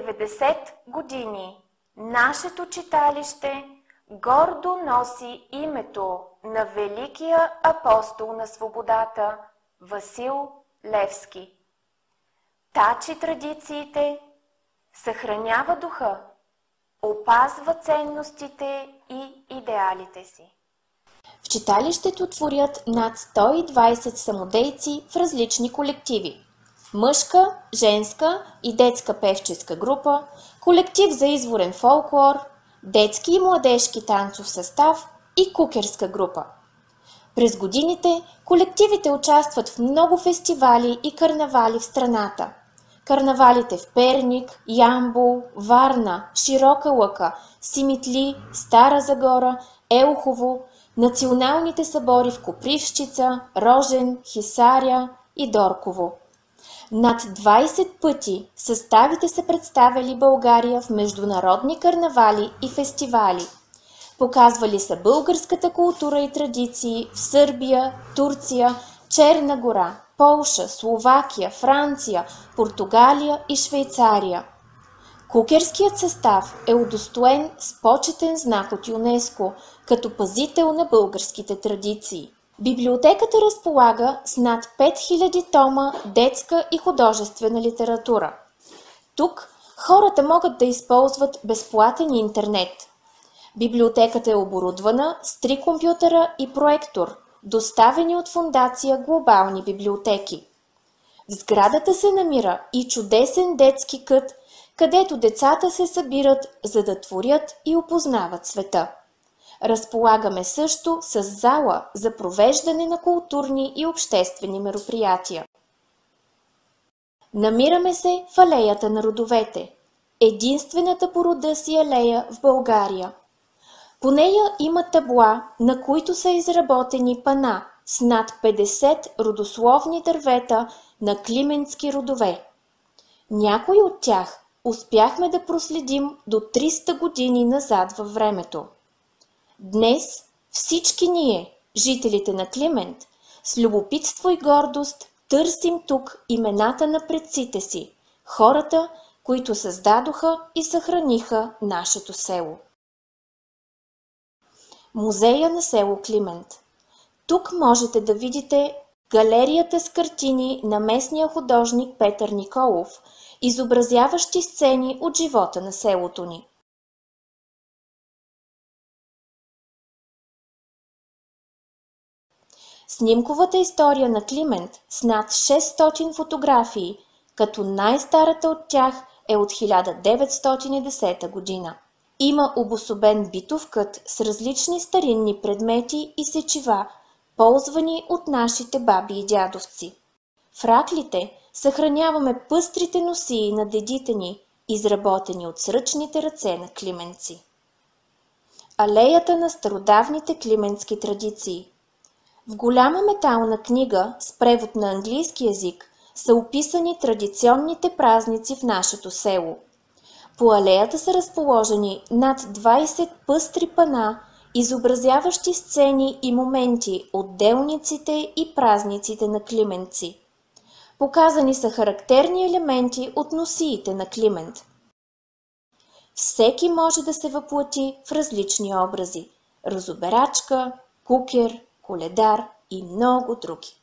90 години нашето читалище гордо носи името на великия апостол на свободата Васил Левски. Тачи традициите, съхранява духа, опазва ценностите и идеалите си. В читалището творят над 120 самодейци в различни колективи. Мъжка, женска и детска певческа група, колектив за изворен фолклор, детски и младежки танцов състав и кукерска група. През годините колективите участват в много фестивали и карнавали в страната. Карнавалите в Перник, Ямбол, Варна, Широка лъка, Симитли, Стара Загора, Елхово, националните събори в Копривщица, Рожен, Хисаря и Дорково. Над 20 пъти съставите са представили България в международни карнавали и фестивали. Показвали са българската култура и традиции в Сърбия, Турция, Черна гора, Полша, Словакия, Франция, Португалия и Швейцария. Кукерският състав е удостоен с почетен знак от ЮНЕСКО като пазител на българските традиции. Библиотеката разполага с над 5000 тома детска и художествена литература. Тук хората могат да използват безплатен интернет. Библиотеката е оборудвана с 3 компютъра и проектор, доставени от фондация Глобални библиотеки. В сградата се намира и чудесен детски кът, където децата се събират, за да творят и опознават света. Разполагаме също с зала за провеждане на културни и обществени мероприятия. Намираме се в алеята на родовете, единствената по рода си алея в България. По нея има табла, на които са изработени пана с над 50 родословни дървета на климентски родове. Някои от тях успяхме да проследим до 300 години назад във времето. Днес всички ние, жителите на Климент, с любопитство и гордост търсим тук имената на предците си, хората, които създадоха и съхраниха нашето село. Музея на село Климент. Тук можете да видите галерията с картини на местния художник Петър Николов, изобразяващи сцени от живота на селото ни. Снимковата история на Климент с над 600 фотографии, като най-старата от тях е от 1910 година. Има обособен битов кът с различни старинни предмети и сечива, ползвани от нашите баби и дядовци. В раклите съхраняваме пъстрите носии на дедите ни, изработени от сръчните ръце на клименци. Алеята на стародавните климентски традиции. В голяма метална книга с превод на английски език са описани традиционните празници в нашето село. По алеята са разположени над 20 пъстри пана, изобразяващи сцени и моменти от делниците и празниците на клименци. Показани са характерни елементи от носиите на Климент. Всеки може да се въплати в различни образи – розоберачка, кукер, коледар и много други.